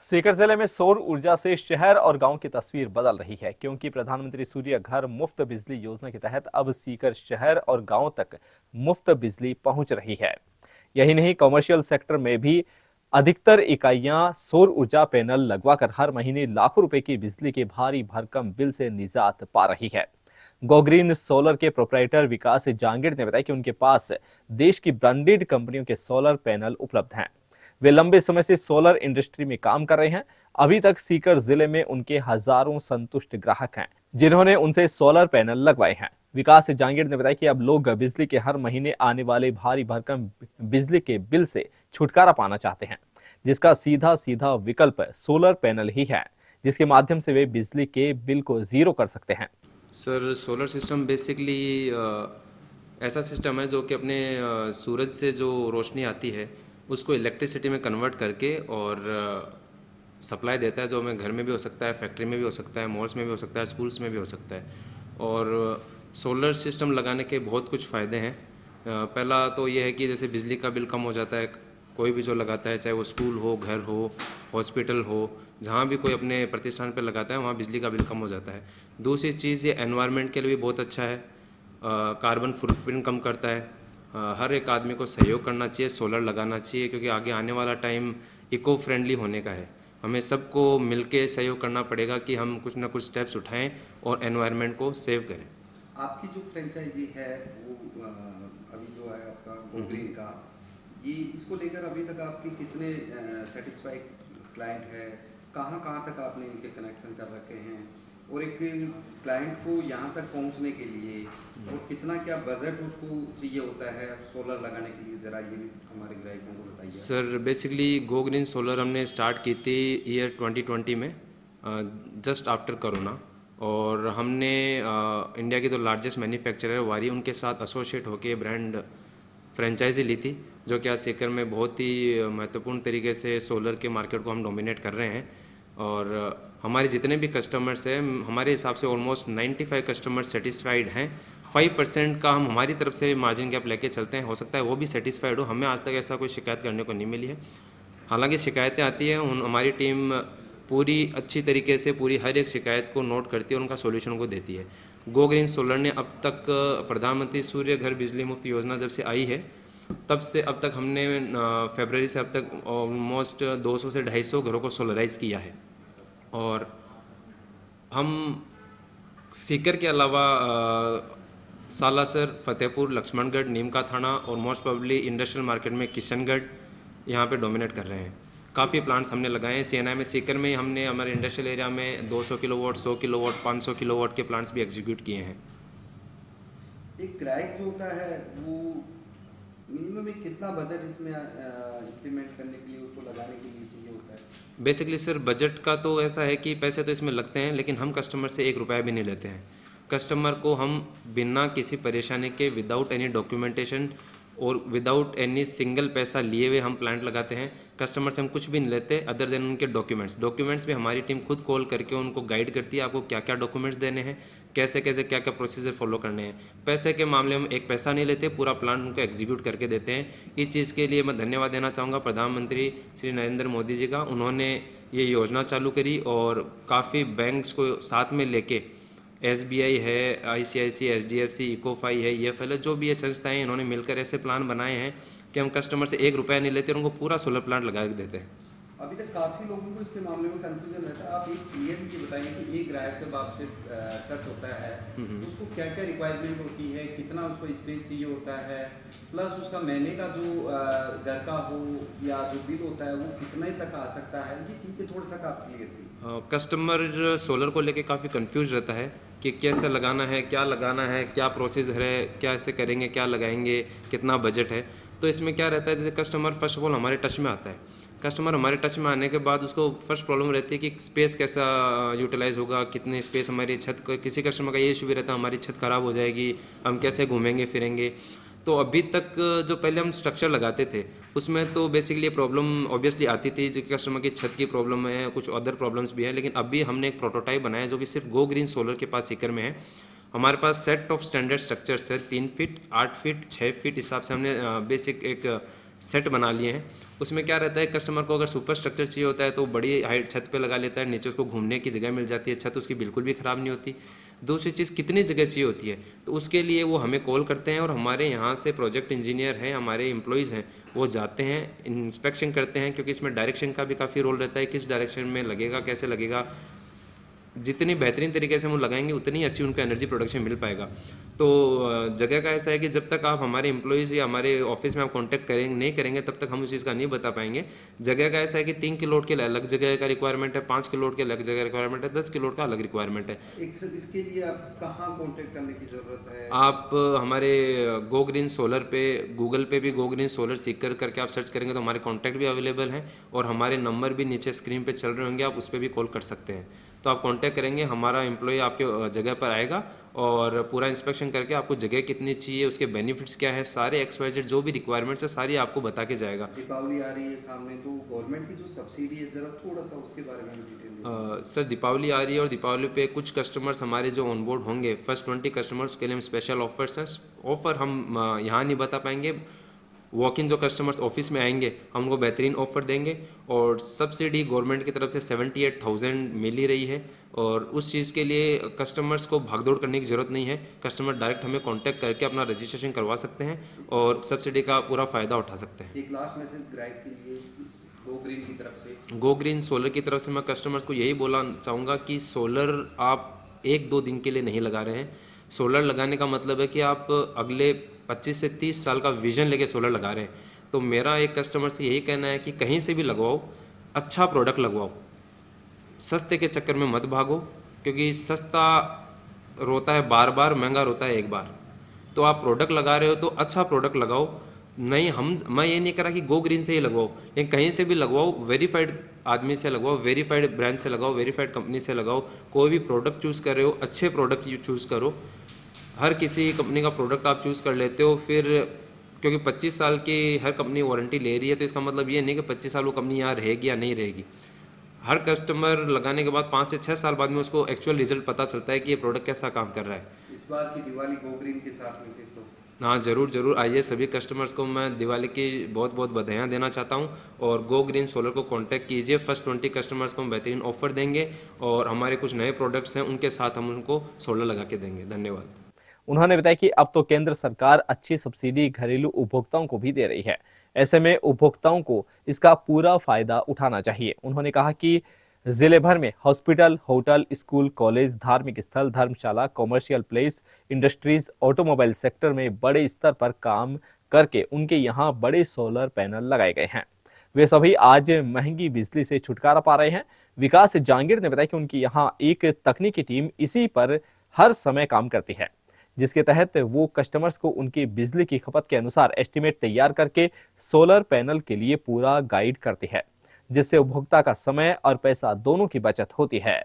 सीकर जिले में सौर ऊर्जा से शहर और गांव की तस्वीर बदल रही है, क्योंकि प्रधानमंत्री सूर्य घर मुफ्त बिजली योजना के तहत अब सीकर शहर और गांव तक मुफ्त बिजली पहुंच रही है। यही नहीं, कमर्शियल सेक्टर में भी अधिकतर इकाइयां सौर ऊर्जा पैनल लगवाकर हर महीने लाखों रुपए की बिजली के भारी भरकम बिल से निजात पा रही है। गोग्रीन सोलर के प्रोप्राइटर विकास जांगिड़ ने बताया कि उनके पास देश की ब्रांडेड कंपनियों के सोलर पैनल उपलब्ध हैं। वे लंबे समय से सोलर इंडस्ट्री में काम कर रहे हैं। अभी तक सीकर जिले में उनके हजारों संतुष्ट ग्राहक हैं, जिन्होंने उनसे सोलर पैनल लगवाए हैं। विकास जांगिड़ ने बताया कि अब लोग बिजली के हर महीने आने वाले भारी भरकम बिजली के बिल से छुटकारा पाना चाहते हैं, जिसका सीधा सीधा विकल्प सोलर पैनल ही है, जिसके माध्यम से वे बिजली के बिल को जीरो कर सकते हैं। सर, सोलर सिस्टम बेसिकली ऐसा सिस्टम है जो कि अपने सूरज से जो रोशनी आती है उसको इलेक्ट्रिसिटी में कन्वर्ट करके और सप्लाई देता है, जो हमें घर में भी हो सकता है, फैक्ट्री में भी हो सकता है, मॉल्स में भी हो सकता है, स्कूल्स में भी हो सकता है। और सोलर सिस्टम लगाने के बहुत कुछ फ़ायदे हैं। पहला तो ये है कि जैसे बिजली का बिल कम हो जाता है, कोई भी जो लगाता है, चाहे वो स्कूल हो, घर हो, हॉस्पिटल हो, जहाँ भी कोई अपने प्रतिष्ठान पर लगाता है वहाँ बिजली का बिल कम हो जाता है। दूसरी चीज़, ये एनवायरनमेंट के लिए भी बहुत अच्छा है, कार्बन फुटप्रिंट कम करता है। हर एक आदमी को सहयोग करना चाहिए, सोलर लगाना चाहिए, क्योंकि आगे आने वाला टाइम इको फ्रेंडली होने का है। हमें सबको मिलके सहयोग करना पड़ेगा कि हम कुछ ना कुछ स्टेप्स उठाएं और एनवायरनमेंट को सेव करें। आपकी जो फ्रेंचाइजी है वो अभी जो है आपका गोग्रीन का, ये इसको लेकर अभी तक आपके कितने सेटिस्फाइड क्लाइंट है, कहाँ कहाँ तक आपने इनके कनेक्शन कर रखे हैं, और एक क्लाइंट को यहाँ तक पहुँचने के लिए और कितना क्या बजट उसको चाहिए होता है सोलर लगाने के लिए, ज़रा ये भी हमारे ग्राहकों को बताइए। सर, बेसिकली गोग्रीन सोलर हमने स्टार्ट की थी ईयर 2020 में, जस्ट आफ्टर कोरोना। और हमने इंडिया की जो लार्जेस्ट मैन्युफैक्चरर है वारी, उनके साथ एसोसिएट होकर ब्रांड फ्रेंचाइजी ली थी, जो कि आज सीकर में बहुत ही महत्वपूर्ण तरीके से सोलर के मार्केट को हम डोमिनेट कर रहे हैं। और हमारे जितने भी कस्टमर्स हैं, हमारे हिसाब से ऑलमोस्ट 95 कस्टमर्स सेटिस्फाइड हैं। 5% का हम हमारी तरफ से मार्जिन गैप लेके चलते हैं, हो सकता है वो भी सेटिस्फाइड हो। हमें आज तक ऐसा कोई शिकायत करने को नहीं मिली है। हालांकि शिकायतें आती हैं, हमारी टीम पूरी अच्छी तरीके से पूरी हर एक शिकायत को नोट करती है और उनका सोल्यूशन को देती है। गोग्रीन सोलर ने अब तक प्रधानमंत्री सूर्य घर बिजली मुफ्त योजना जब से आई है तब से अब तक हमने फरवरी से अब तक ऑलमोस्ट 200 से 250 घरों को सोलराइज किया है। और हम सीकर के अलावा सालासर, फतेहपुर, लक्ष्मणगढ़, नीम का थाना और मोस्ट प्रोबेबली इंडस्ट्रियल मार्केट में किशनगढ़ यहाँ पे डोमिनेट कर रहे हैं। काफ़ी प्लांट्स हमने लगाए हैं। सीएनआई में, सीकर में हमने हमारे इंडस्ट्रियल एरिया में 200 किलोवाट, 100 किलोवाट, 500 किलोवाट के प्लांट्स भी एग्जीक्यूट किए हैं। एक ग्राहक जो होता है वो मिनिमम एक कितना बजट इसमें इम्प्लीमेंट करने के लिए, उसको लगाने के लिए चाहिए होता है? बेसिकली सर, बजट का तो ऐसा है कि पैसे तो इसमें लगते हैं, लेकिन हम कस्टमर से 1 रुपया भी नहीं लेते हैं। कस्टमर को हम बिना किसी परेशानी के, विदाउट एनी डॉक्यूमेंटेशन और विदाउट एनी सिंगल पैसा लिए हुए हम प्लांट लगाते हैं। कस्टमर से हम कुछ भी नहीं लेते अदर देन उनके डॉक्यूमेंट्स भी हमारी टीम खुद कॉल करके उनको गाइड करती है, आपको क्या क्या डॉक्यूमेंट्स देने हैं, कैसे कैसे क्या क्या प्रोसीजर फॉलो करने हैं। पैसे के मामले में 1 पैसा नहीं लेते, पूरा प्लांट उनको एग्जीक्यूट करके देते हैं। इस चीज़ के लिए मैं धन्यवाद देना चाहूँगा प्रधानमंत्री श्री नरेंद्र मोदी जी का। उन्होंने ये योजना चालू करी और काफ़ी बैंक्स को साथ में लेके, SBI है, ICICI, HDFC, इकोफाई है, EFL है, जो भी ये संस्थाएं, इन्होंने मिलकर ऐसे प्लान बनाए हैं कि हम कस्टमर से 1 रुपया नहीं लेते और उनको पूरा सोलर प्लांट लगा के देते हैं। अभी तक काफ़ी लोगों को इसके मामले में कंफ्यूजन रहता है। आप एक क्लियरली ये बताइए कि एक ग्राहक जब आपसे टच होता है तो उसको क्या क्या रिक्वायरमेंट होती है, कितना उसको स्पेस चाहिए होता है, प्लस उसका महीने का जो घर का हो या जो बिल होता है वो कितने तक आ सकता है, ये चीज़ें थोड़ा सा आप क्लियर कीजिए। कस्टमर सोलर को लेके काफ़ी कंफ्यूज रहता है कि कैसे लगाना है, क्या प्रोसीजर है, कैसे करेंगे, क्या लगाएंगे, कितना बजट है। तो इसमें क्या रहता है, जैसे कस्टमर फर्स्ट ऑफ ऑल हमारे टच में आता है। कस्टमर हमारे टच में आने के बाद उसको फर्स्ट प्रॉब्लम रहती है कि स्पेस कैसा यूटिलाइज होगा, कितनी स्पेस हमारी छत को। किसी कस्टमर का ये इशू भी रहता है, हमारी छत ख़राब हो जाएगी, हम कैसे घूमेंगे फिरेंगे। तो अभी तक जो पहले हम स्ट्रक्चर लगाते थे उसमें तो बेसिकली प्रॉब्लम ऑब्वियसली आती थी, जो कि कस्टमर की छत की प्रॉब्लम है, कुछ अदर प्रॉब्लम्स भी हैं। लेकिन अभी हमने एक प्रोटोटाइप बनाया जो कि सिर्फ गोग्रीन सोलर के पास सीकर में है। हमारे पास सेट ऑफ स्टैंडर्ड स्ट्रक्चर्स है, 3 फीट, 8 फीट, 6 फीट हिसाब से हमने बेसिक एक सेट बना लिए हैं। उसमें क्या रहता है, कस्टमर को अगर सुपर स्ट्रक्चर चाहिए होता है तो बड़ी हाइट छत पे लगा लेता है, नीचे उसको घूमने की जगह मिल जाती है, छत उसकी बिल्कुल भी ख़राब नहीं होती। दूसरी चीज़ कितनी जगह चाहिए होती है, तो उसके लिए वो हमें कॉल करते हैं और हमारे यहाँ से प्रोजेक्ट इंजीनियर हैं, हमारे एम्प्लॉयज़ हैं, वो जाते हैं, इंस्पेक्शन करते हैं, क्योंकि इसमें डायरेक्शन का भी काफ़ी रोल रहता है, किस डायरेक्शन में लगेगा, कैसे लगेगा। जितनी बेहतरीन तरीके से हम लगाएंगे उतनी अच्छी उनको एनर्जी प्रोडक्शन मिल पाएगा। तो जगह का ऐसा है कि जब तक आप हमारे एम्प्लॉयज़ या हमारे ऑफिस में आप कांटेक्ट करेंगे नहीं करेंगे तब तक हम उस चीज़ का नहीं बता पाएंगे। जगह का ऐसा है कि 3 किलोवाट के लिए अलग जगह का रिक्वायरमेंट है, 5 किलोवाट के अलग जगह रिक्वायरमेंट है, 10 किलोवाट का अलग रिक्वायरमेंट है। इसके लिए आप कहाँ कॉन्टेक्ट करने की ज़रूरत है? आप हमारे गो ग्रीन सोलर पे, गूगल पे भी गो ग्रीन सोलर सीकर करके आप सर्च करेंगे तो हमारे कॉन्टैक्ट भी अवेलेबल हैं और हमारे नंबर भी नीचे स्क्रीन पे चल रहे होंगे, आप उस पर भी कॉल कर सकते हैं। तो आप कांटेक्ट करेंगे, हमारा एम्प्लॉय आपके जगह पर आएगा और पूरा इंस्पेक्शन करके आपको जगह कितनी चाहिए, उसके बेनिफिट्स क्या है, सारे XYZ जो भी रिक्वायरमेंट्स है सारी आपको बता के जाएगा। दीपावली आ रही है सामने, तो गवर्नमेंट की जो सब्सिडी है जरा थोड़ा सा उसके बारे में डिटेल सर दीपावली आ रही है और दीपावली पे कुछ कस्टमर्स हमारे जो ऑनबोर्ड होंगे, फर्स्ट 20 कस्टमर्स के लिए हम स्पेशल ऑफर्स हैं। ऑफ़र हम यहाँ नहीं बता पाएंगे, वॉक इन जो कस्टमर्स ऑफिस में आएंगे हम उनको बेहतरीन ऑफर देंगे। और सब्सिडी गवर्नमेंट की तरफ से 78,000 मिल ही रही है और उस चीज़ के लिए कस्टमर्स को भागदौड़ करने की ज़रूरत नहीं है, कस्टमर डायरेक्ट हमें कांटेक्ट करके अपना रजिस्ट्रेशन करवा सकते हैं और सब्सिडी का पूरा फ़ायदा उठा सकते हैं। एक लास्ट मैसेज ग्राहक के लिए इस गो ग्रीन की तरफ से। गो ग्रीन सोलर की तरफ से मैं कस्टमर्स को यही बोलना चाहूँगा कि सोलर आप 1-2 दिन के लिए नहीं लगा रहे हैं। सोलर लगाने का मतलब है कि आप अगले 25 से 30 साल का विजन लेके सोलर लगा रहे हैं। तो मेरा एक कस्टमर से यही कहना है कि कहीं से भी लगवाओ, अच्छा प्रोडक्ट लगवाओ, सस्ते के चक्कर में मत भागो, क्योंकि सस्ता रोता है बार बार, महंगा रोता है एक बार। तो आप प्रोडक्ट लगा रहे हो तो अच्छा प्रोडक्ट लगाओ। नहीं, मैं ये नहीं कह रहा कि गो ग्रीन से ही लगवाओ, लेकिन कहीं से भी लगवाओ, वेरीफाइड आदमी से लगवाओ, वेरीफाइड ब्रांड से लगाओ, वेरीफाइड कंपनी से लगाओ। कोई भी प्रोडक्ट चूज़ कर रहे हो अच्छे प्रोडक्ट चूज़ करो। हर किसी कंपनी का प्रोडक्ट आप चूज़ कर लेते हो फिर, क्योंकि 25 साल की हर कंपनी वारंटी ले रही है, तो इसका मतलब ये नहीं कि 25 साल वो कंपनी यहाँ रहेगी या नहीं रहेगी। हर कस्टमर लगाने के बाद 5 से 6 साल बाद में उसको एक्चुअल रिजल्ट पता चलता है कि ये प्रोडक्ट कैसा काम कर रहा है। इस बार की दिवाली गो ग्रीन के साथ में फिर तो हाँ ज़रूर ज़रूर आइए, सभी कस्टमर्स को मैं दिवाली की बहुत बहुत बधाइयाँ देना चाहता हूँ और गो ग्रीन सोलर को कांटेक्ट कीजिए। फर्स्ट 20 कस्टमर्स को हम बेहतरीन ऑफर देंगे और हमारे कुछ नए प्रोडक्ट्स हैं उनके साथ हम उनको सोलर लगा के देंगे। धन्यवाद। उन्होंने बताया कि अब तो केंद्र सरकार अच्छी सब्सिडी घरेलू उपभोक्ताओं को भी दे रही है, ऐसे में उपभोक्ताओं को इसका पूरा फायदा उठाना चाहिए। उन्होंने कहा कि जिले भर में हॉस्पिटल, होटल, स्कूल, कॉलेज, धार्मिक स्थल, धर्मशाला, commercial place, industries, automobile sector में बड़े स्तर पर काम करके उनके यहाँ बड़े सोलर पैनल लगाए गए हैं। वे सभी आज महंगी बिजली से छुटकारा पा रहे हैं। विकास जहांगीर ने बताया कि उनकी यहाँ एक तकनीकी टीम इसी पर हर समय काम करती है, जिसके तहत वो कस्टमर्स को उनकी बिजली की खपत के अनुसार एस्टीमेट तैयार करके सोलर पैनल के लिए पूरा गाइड करती है, जिससे उपभोक्ता का समय और पैसा दोनों की बचत होती है।